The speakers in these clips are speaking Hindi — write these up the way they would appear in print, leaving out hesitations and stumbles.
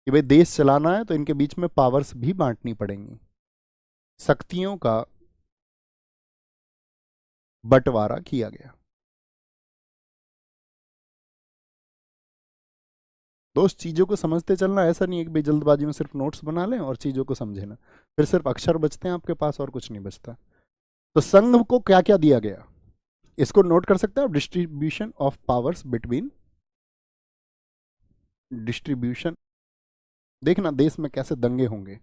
कि भाई देश चलाना है तो इनके बीच में पावर्स भी बांटनी पड़ेंगी, शक्तियों का बंटवारा किया गया। दोस्त चीजों को समझते चलना, ऐसा नहीं है कि भाई जल्दबाजी में सिर्फ नोट्स बना लें और चीजों को समझे ना, फिर सिर्फ अक्षर बचते हैं आपके पास और कुछ नहीं बचता। तो संघ को क्या क्या दिया गया, इसको नोट कर सकते हैं आप, distribution of powers between, distribution, देखना देश में कैसे दंगे होंगे।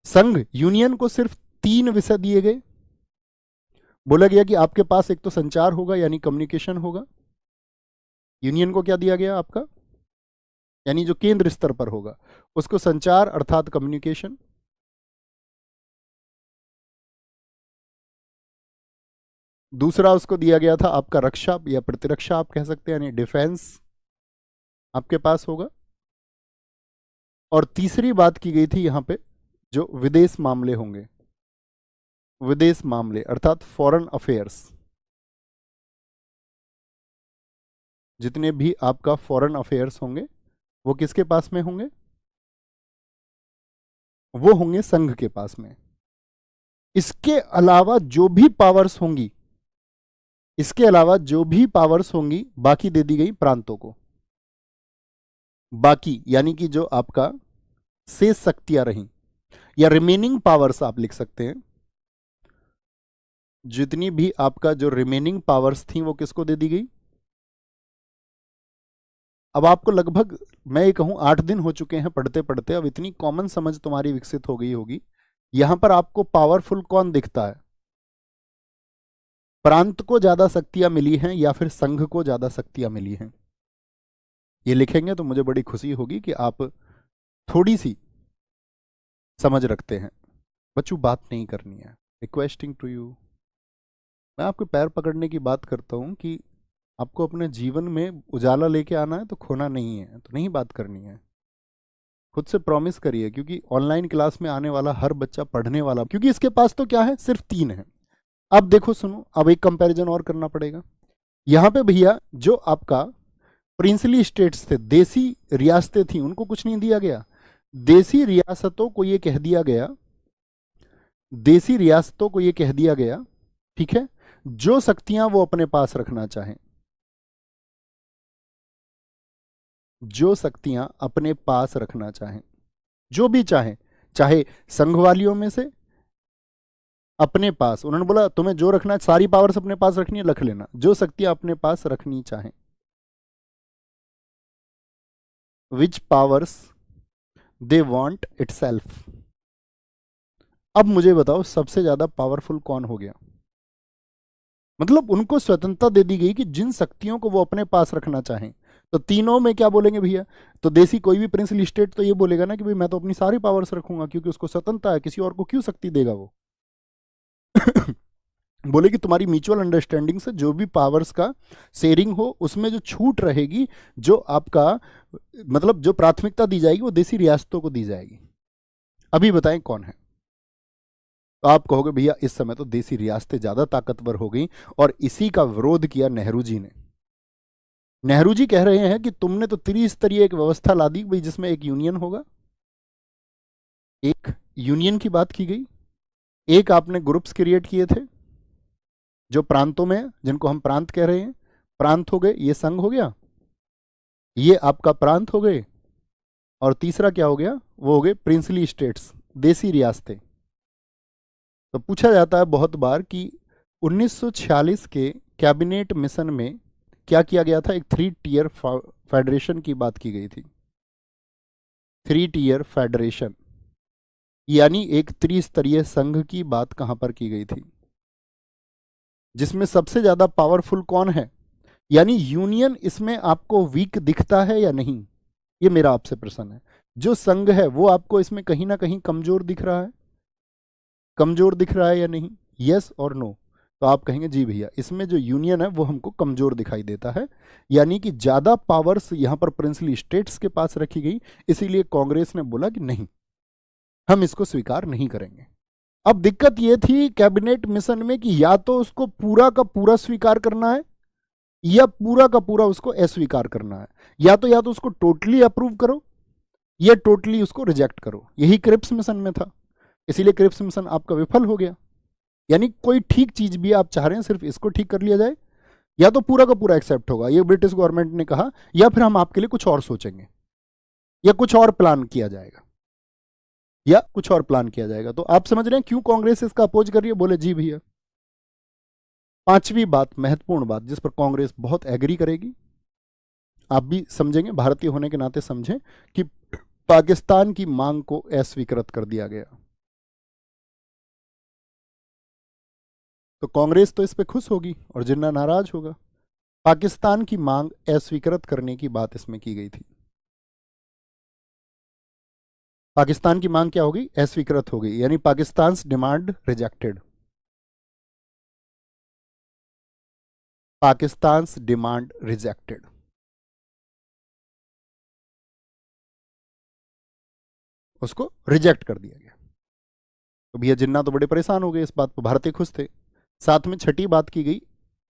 संघ यूनियन को सिर्फ 3 विषय दिए गए। बोला गया कि आपके पास एक तो संचार होगा यानी कम्युनिकेशन होगा। यूनियन को क्या दिया गया आपका, यानी जो केंद्र स्तर पर होगा उसको संचार अर्थात कम्युनिकेशन। दूसरा उसको दिया गया था आपका रक्षा या प्रतिरक्षा आप कह सकते हैं, यानी डिफेंस आपके पास होगा। और तीसरी बात की गई थी यहां पे जो विदेश मामले होंगे, विदेश मामले अर्थात फॉरेन अफेयर्स, जितने भी आपका फॉरेन अफेयर्स होंगे वो किसके पास में होंगे, वो होंगे संघ के पास में। इसके अलावा जो भी पावर्स होंगी, इसके अलावा जो भी पावर्स होंगी बाकी दे दी गई प्रांतों को। बाकी यानी कि जो आपका शेष शक्तियां रहीं या रिमेनिंग पावर्स आप लिख सकते हैं, जितनी भी आपका जो रिमेनिंग पावर्स थी वो किसको दे दी गई। अब आपको लगभग मैं ये कहूं 8 दिन हो चुके हैं पढ़ते पढ़ते, अब इतनी कॉमन समझ तुम्हारी विकसित हो गई होगी। यहां पर आपको पावरफुल कौन दिखता है, प्रांत को ज्यादा शक्तियां मिली हैं या फिर संघ को ज्यादा शक्तियां मिली हैं। ये लिखेंगे तो मुझे बड़ी खुशी होगी कि आप थोड़ी सी समझ रखते हैं। बच्चों बात नहीं करनी है, रिक्वेस्टिंग टू यू। मैं आपके पैर पकड़ने की बात करता हूं कि आपको अपने जीवन में उजाला लेके आना है तो खोना नहीं है, तो नहीं बात करनी है। खुद से प्रॉमिस करिए, क्योंकि ऑनलाइन क्लास में आने वाला हर बच्चा पढ़ने वाला, क्योंकि इसके पास तो क्या है सिर्फ 3 है। अब देखो सुनो, अब एक कंपैरिजन और करना पड़ेगा। यहां पे भैया जो आपका प्रिंसली स्टेट्स थे, देसी रियासतें थी, उनको कुछ नहीं दिया गया। देसी रियासतों को ये कह दिया गया, देसी रियासतों को ये कह दिया गया, ठीक है, जो शक्तियां वो अपने पास रखना चाहें, जो शक्तियां अपने पास रखना चाहें, जो भी चाहें, चाहे संघ वालियों में से अपने पास, उन्होंने बोला तुम्हें जो रखना है, सारी पावर्स अपने पास रखनी है, रख लेना, जो शक्तियां अपने पास रखनी चाहें, विच पावर्स दे वांट इटसेल्फ। अब मुझे बताओ सबसे ज्यादा पावरफुल कौन हो गया, मतलब उनको स्वतंत्रता दे दी गई कि जिन शक्तियों को वो अपने पास रखना चाहें। तो तीनों में क्या बोलेंगे भैया, तो देसी कोई भी प्रिंसली स्टेट तो ये बोलेगा ना कि भाई मैं तो अपनी सारी पावर्स रखूंगा, क्योंकि उसको स्वतंत्रता है, किसी और को क्यों शक्ति देगा वो। बोले कि तुम्हारी म्यूचुअल अंडरस्टैंडिंग से जो भी पावर्स का शेयरिंग हो उसमें जो छूट रहेगी, जो आपका मतलब जो प्राथमिकता दी जाएगी वो देसी रियासतों को दी जाएगी। अभी बताएं कौन है। तो आप कहोगे भैया इस समय तो देसी रियासतें ज्यादा ताकतवर हो गई, और इसी का विरोध किया नेहरू जी ने। नेहरू जी कह रहे हैं कि तुमने तो त्रिस्तरीय एक व्यवस्था ला दी भाई, जिसमें एक यूनियन होगा, एक यूनियन की बात की गई, एक आपने ग्रुप्स क्रिएट किए थे जो प्रांतों में, जिनको हम प्रांत कह रहे हैं, प्रांत हो गए, ये संघ हो गया, ये आपका प्रांत हो गए, और तीसरा क्या हो गया, वो हो गए प्रिंसली स्टेट्स, देसी रियासतें। तो पूछा जाता है बहुत बार कि 1946 के कैबिनेट मिशन में क्या किया गया था, एक 3 टियर फेडरेशन की बात की गई थी। 3 टियर फेडरेशन यानी एक त्रिस्तरीय संघ की बात कहां पर की गई थी, जिसमें सबसे ज्यादा पावरफुल कौन है, यानी यूनियन इसमें आपको वीक दिखता है या नहीं, ये मेरा आपसे प्रश्न है। जो संघ है वो आपको इसमें कहीं ना कहीं कमजोर दिख रहा है, कमजोर दिख रहा है या नहीं, यस और नो। तो आप कहेंगे जी भैया इसमें जो यूनियन है वो हमको कमजोर दिखाई देता है, यानी कि ज्यादा पावर्स यहां पर प्रिंसली स्टेट्स के पास रखी गई, इसीलिए कांग्रेस ने बोला कि नहीं हम इसको स्वीकार नहीं करेंगे। अब दिक्कत यह थी कैबिनेट मिशन में कि या तो उसको पूरा का पूरा स्वीकार करना है या पूरा का पूरा उसको अस्वीकार करना है, या तो उसको टोटली अप्रूव करो ये टोटली उसको रिजेक्ट करो। यही क्रिप्स मिशन में था, इसीलिए क्रिप्स मिशन आपका विफल हो गया। यानी कोई ठीक चीज भी आप चाह रहे हैं, सिर्फ इसको ठीक कर लिया जाए, या तो पूरा का पूरा एक्सेप्ट होगा, ये ब्रिटिश गवर्नमेंट ने कहा, या फिर हम आपके लिए कुछ और सोचेंगे, या कुछ और प्लान किया जाएगा, या कुछ और प्लान किया जाएगा। तो आप समझ रहे हैं क्यों कांग्रेस इसका अपोज कर रही है? बोले जी भैया। पांचवी बात, महत्वपूर्ण बात, जिस पर कांग्रेस बहुत एग्री करेगी, आप भी समझेंगे, भारतीय होने के नाते समझें, कि पाकिस्तान की मांग को अस्वीकृत कर दिया गया। तो कांग्रेस तो इस पे खुश होगी और जिन्ना नाराज होगा। पाकिस्तान की मांग अस्वीकृत करने की बात इसमें की गई थी। पाकिस्तान की मांग क्या होगी? अस्वीकृत हो गई, यानी Pakistan demand rejected. Pakistan demand rejected. उसको रिजेक्ट कर दिया गया। तो भैया जिन्ना तो बड़े परेशान हो गए इस बात पर, भारतीय खुश थे। साथ में छठी बात की गई,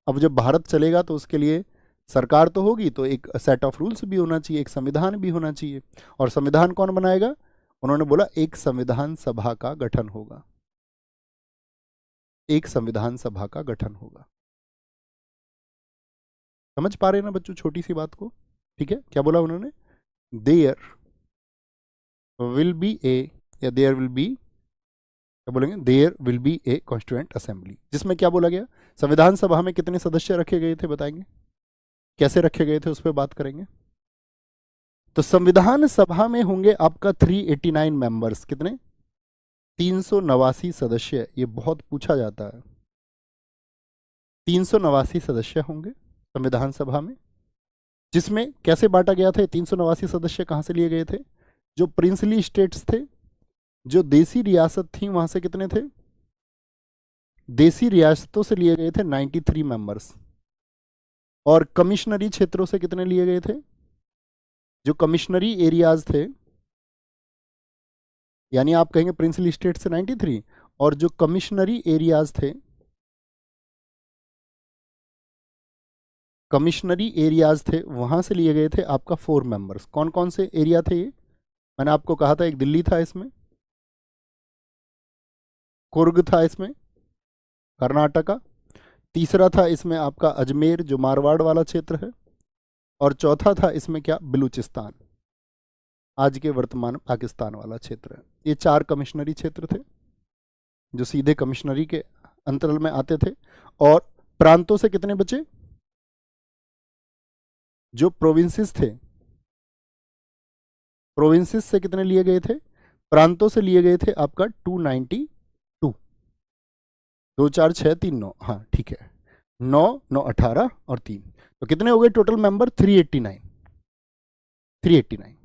अब जब भारत चलेगा तो उसके लिए सरकार तो होगी, तो एक सेट ऑफ रूल्स भी होना चाहिए, एक संविधान भी होना चाहिए। और संविधान कौन बनाएगा? उन्होंने बोला एक संविधान सभा का गठन होगा। एक संविधान सभा का गठन होगा। समझ पा रहे हैं ना बच्चों छोटी सी बात को? ठीक है, क्या बोला उन्होंने? देयर विल बी ए, या देयर विल बी, क्या बोलेंगे? There will be a constituent assembly. जिसमें क्या बोला गया? संविधान सभा में कितने सदस्य रखे गए थे बताएंगे? कैसे रखे गए थे उस पर बात करेंगे। तो संविधान सभा में होंगे आपका 389 मेंबर्स। कितने? 389 सदस्य। ये बहुत पूछा जाता है। 389 सदस्य होंगे संविधान सभा में, जिसमें कैसे बांटा गया था? 389 सदस्य कहां से लिए गए थे? जो प्रिंसली स्टेट्स थे, जो देसी रियासत थी, वहां से कितने थे? देसी रियासतों से लिए गए थे 93 मेंबर्स। और कमिश्नरी क्षेत्रों से कितने लिए गए थे? जो कमिश्नरी एरियाज थे, यानी आप कहेंगे प्रिंसली स्टेट से 93, और जो कमिश्नरी एरियाज थे, कमिश्नरी एरियाज थे, वहां से लिए गए थे आपका 4 मेंबर्स। कौन कौन से एरिया थे ये? मैंने आपको कहा था, एक दिल्ली था इसमें, कुर्ग था इसमें कर्नाटका, तीसरा था इसमें आपका अजमेर जो मारवाड़ वाला क्षेत्र है, और चौथा था इसमें क्या? बलूचिस्तान, आज के वर्तमान पाकिस्तान वाला क्षेत्र है। ये 4 कमिश्नरी क्षेत्र थे जो सीधे कमिश्नरी के अंतराल में आते थे। और प्रांतों से कितने बचे? जो प्रोविंसेस थे, प्रोविंसेस से कितने लिए गए थे? प्रांतों से लिए गए थे आपका 292। 2 4 6 3 9, हाँ ठीक है, 9 9 18 और 3, तो कितने हो गए टोटल मेंबर? 389। 389।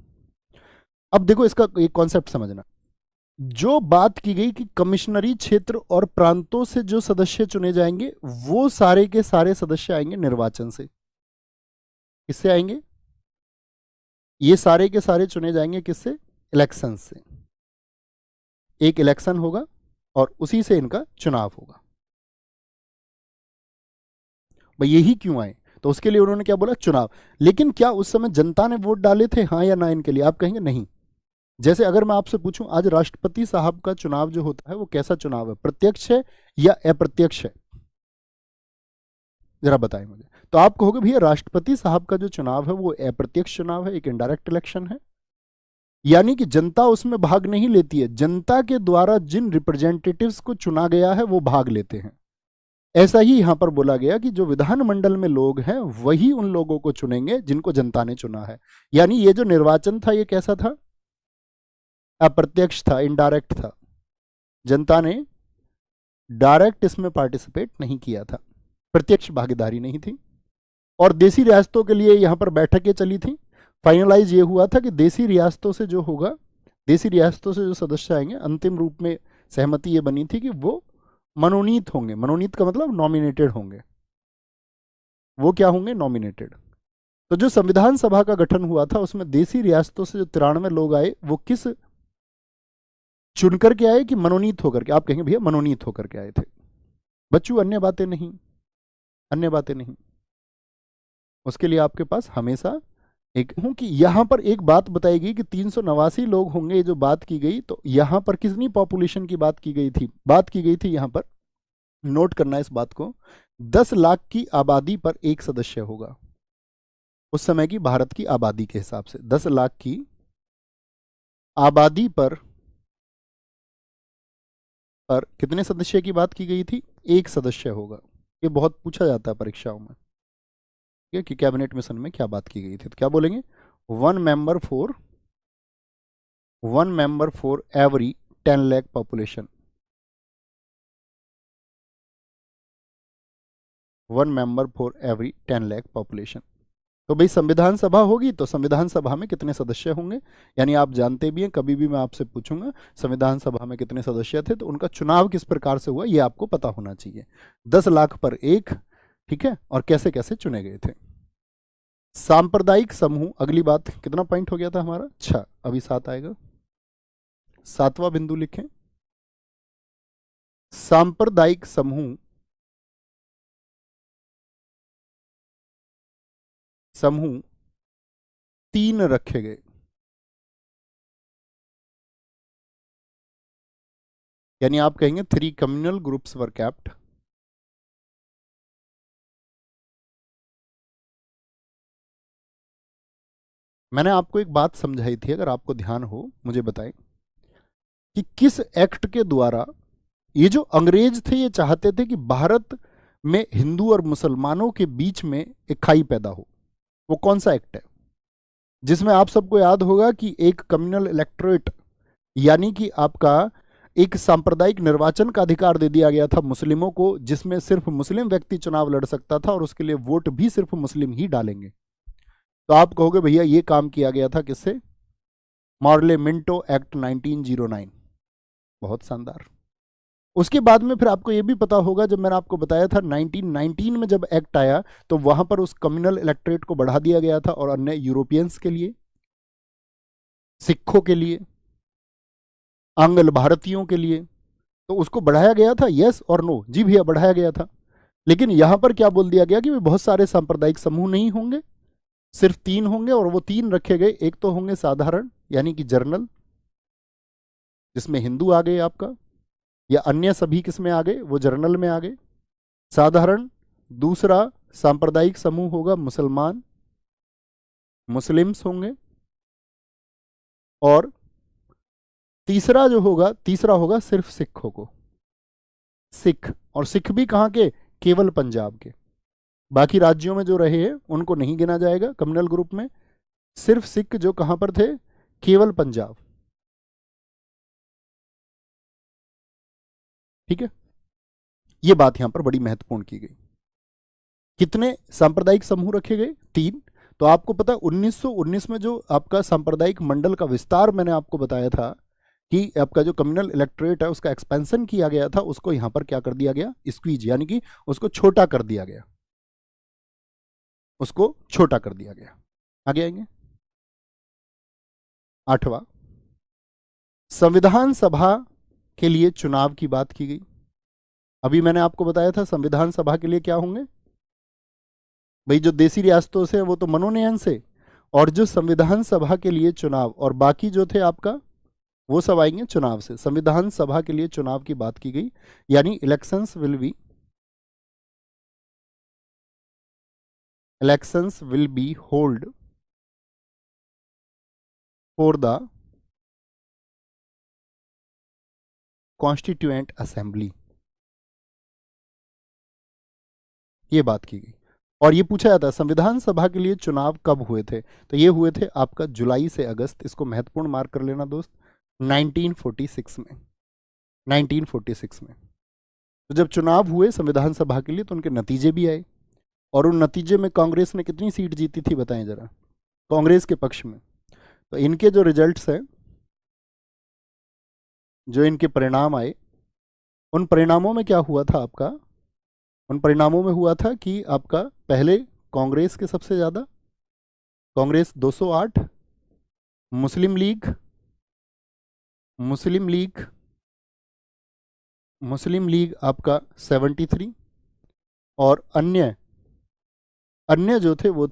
अब देखो इसका एक कॉन्सेप्ट समझना। जो बात की गई कि कमिश्नरी क्षेत्र और प्रांतों से जो सदस्य चुने जाएंगे, वो सारे के सारे सदस्य आएंगे निर्वाचन से। किससे आएंगे? ये सारे के सारे चुने जाएंगे किससे? इलेक्शन से। एक इलेक्शन होगा और उसी से इनका चुनाव होगा। भाई यही क्यों आए? तो उसके लिए उन्होंने क्या बोला? चुनाव। लेकिन क्या उस समय जनता ने वोट डाले थे, हाँ या ना इनके लिए? आप कहेंगे नहीं। जैसे अगर मैं आपसे पूछूं, आज राष्ट्रपति साहब का चुनाव जो होता है वो कैसा चुनाव है? प्रत्यक्ष है या अप्रत्यक्ष है? जरा बताएं मुझे। तो आप कहोगे भैया राष्ट्रपति साहब का जो चुनाव है वो अप्रत्यक्ष चुनाव है, एक इनडायरेक्ट इलेक्शन है, यानी कि जनता उसमें भाग नहीं लेती है। जनता के द्वारा जिन रिप्रेजेंटेटिव्स को चुना गया है वो भाग लेते हैं। ऐसा ही यहां पर बोला गया कि जो विधानमंडल में लोग हैं वही उन लोगों को चुनेंगे जिनको जनता ने चुना है। यानी ये जो निर्वाचन था ये कैसा था? अप्रत्यक्ष था, इनडायरेक्ट था। जनता ने डायरेक्ट इसमें पार्टिसिपेट नहीं किया था, प्रत्यक्ष भागीदारी नहीं थी। और देसी रियासतों के लिए यहां पर बैठकें चली थी। फाइनलाइज ये हुआ था कि देसी रियासतों से जो होगा, देसी रियासतों से जो सदस्य आएंगे, अंतिम रूप में सहमति ये बनी थी कि वो मनोनीत होंगे। मनोनीत का मतलब नॉमिनेटेड होंगे। वो क्या होंगे? नॉमिनेटेड। तो जो संविधान सभा का गठन हुआ था उसमें देसी रियासतों से जो 93 लोग आए, वो किस चुन करके आए कि मनोनीत होकर के? आप कहेंगे भैया मनोनीत होकर के आए थे। बच्चों अन्य बातें नहीं, अन्य बातें नहीं। उसके लिए आपके पास हमेशा एक हूं कि यहां पर एक बात बताई गई कि 389 लोग होंगे, ये जो बात की गई, तो यहां पर कितनी पॉपुलेशन की बात की गई थी? बात की गई थी यहां पर, नोट करना इस बात को, 10 लाख की आबादी पर एक सदस्य होगा। उस समय की भारत की आबादी के हिसाब से 10 लाख की आबादी पर कितने सदस्य की बात की गई थी? एक सदस्य होगा। ये बहुत पूछा जाता है परीक्षाओं में, ठीक है, कि कैबिनेट मिशन में क्या बात की गई थी, तो क्या बोलेंगे? One member for every 10 lakh population, 1 member for every 10 lakh population. तो भाई संविधान सभा होगी तो संविधान सभा में कितने सदस्य होंगे, यानी आप जानते भी हैं, कभी भी मैं आपसे पूछूंगा संविधान सभा में कितने सदस्य थे, तो उनका चुनाव किस प्रकार से हुआ ये आपको पता होना चाहिए। 10 लाख पर एक, ठीक है, और कैसे कैसे चुने गए थे। सांप्रदायिक समूह, अगली बात, कितना पॉइंट हो गया था हमारा? 6, अभी 7 आएगा। 7वां बिंदु लिखें, सांप्रदायिक समूह 3 रखे गए, यानी आप कहेंगे 3 कम्युनल ग्रुप्स वर कैप्ट। मैंने आपको एक बात समझाई थी, अगर आपको ध्यान हो मुझे बताएं कि किस एक्ट के द्वारा ये जो अंग्रेज थे ये चाहते थे कि भारत में हिंदू और मुसलमानों के बीच में एक खाई पैदा हो। वो कौन सा एक्ट है जिसमें आप सबको याद होगा कि एक कम्युनल इलेक्टोरेट, यानी कि आपका एक सांप्रदायिक निर्वाचन का अधिकार दे दिया गया था मुस्लिमों को, जिसमें सिर्फ मुस्लिम व्यक्ति चुनाव लड़ सकता था और उसके लिए वोट भी सिर्फ मुस्लिम ही डालेंगे। तो आप कहोगे भैया ये काम किया गया था किससे? Morley Minto act 1909। बहुत शानदार। उसके बाद में फिर आपको ये भी पता होगा, जब मैंने आपको बताया था 1919 में जब एक्ट आया तो वहां पर उस कम्युनल इलेक्टोरेट को बढ़ा दिया गया था, और अन्य यूरोपियंस के लिए, सिखों के लिए, आंग्ल भारतीयों के लिए, तो उसको बढ़ाया गया था। यस और नो? जी भैया बढ़ाया गया था। लेकिन यहां पर क्या बोल दिया गया कि बहुत सारे सांप्रदायिक समूह नहीं होंगे, सिर्फ 3 होंगे, और वो 3 रखे गए। एक तो होंगे साधारण, यानी कि जर्नल, जिसमें हिंदू आ गए आपका, या अन्य सभी किस में आ गए? वो जर्नल में आ गए, साधारण। दूसरा सांप्रदायिक समूह होगा मुसलमान, मुस्लिम्स होंगे। और तीसरा होगा सिर्फ सिखों को, सिख। और सिख भी कहां के? केवल पंजाब के। बाकी राज्यों में जो रहे हैं उनको नहीं गिना जाएगा कम्युनल ग्रुप में। सिर्फ सिख जो कहां पर थे? केवल पंजाब। ठीक है, ये बात यहां पर बड़ी महत्वपूर्ण की गई। कितने सांप्रदायिक समूह रखे गए? 3। तो आपको पता है 1919 में जो आपका सांप्रदायिक मंडल का विस्तार मैंने आपको बताया था कि आपका जो कम्युनल इलेक्टोरेट है उसका एक्सपेंशन किया गया था, उसको यहां पर क्या कर दिया गया? स्क्वीज, यानी कि उसको छोटा कर दिया गया, उसको छोटा कर दिया गया। आगे आएंगे। 8वां, संविधान सभा के लिए चुनाव की बात की गई। अभी मैंने आपको बताया था संविधान सभा के लिए क्या होंगे भाई? जो देसी रियासतों से वो तो मनोनयन से, और जो संविधान सभा के लिए चुनाव और बाकी जो थे आपका, वो सब आएंगे चुनाव से। संविधान सभा के लिए चुनाव की बात की गई, यानी elections will be hold for the constituent assembly, ये बात की गई। और ये पूछा जाता है संविधान सभा के लिए चुनाव कब हुए थे, तो ये हुए थे आपका जुलाई से अगस्त। इसको महत्वपूर्ण मार्क कर लेना दोस्त, 1946 में। 1946 में तो जब चुनाव हुए संविधान सभा के लिए तो उनके नतीजे भी आए, और उन नतीजे में कांग्रेस ने कितनी सीट जीती थी बताएं जरा, कांग्रेस के पक्ष में। तो इनके जो रिजल्ट्स हैं, जो इनके परिणाम आए, उन परिणामों में क्या हुआ था आपका? उन परिणामों में हुआ था कि आपका पहले कांग्रेस के सबसे ज़्यादा, कांग्रेस 208, मुस्लिम लीग मुस्लिम लीग मुस्लिम लीग आपका 73, और अन्य जो थे वो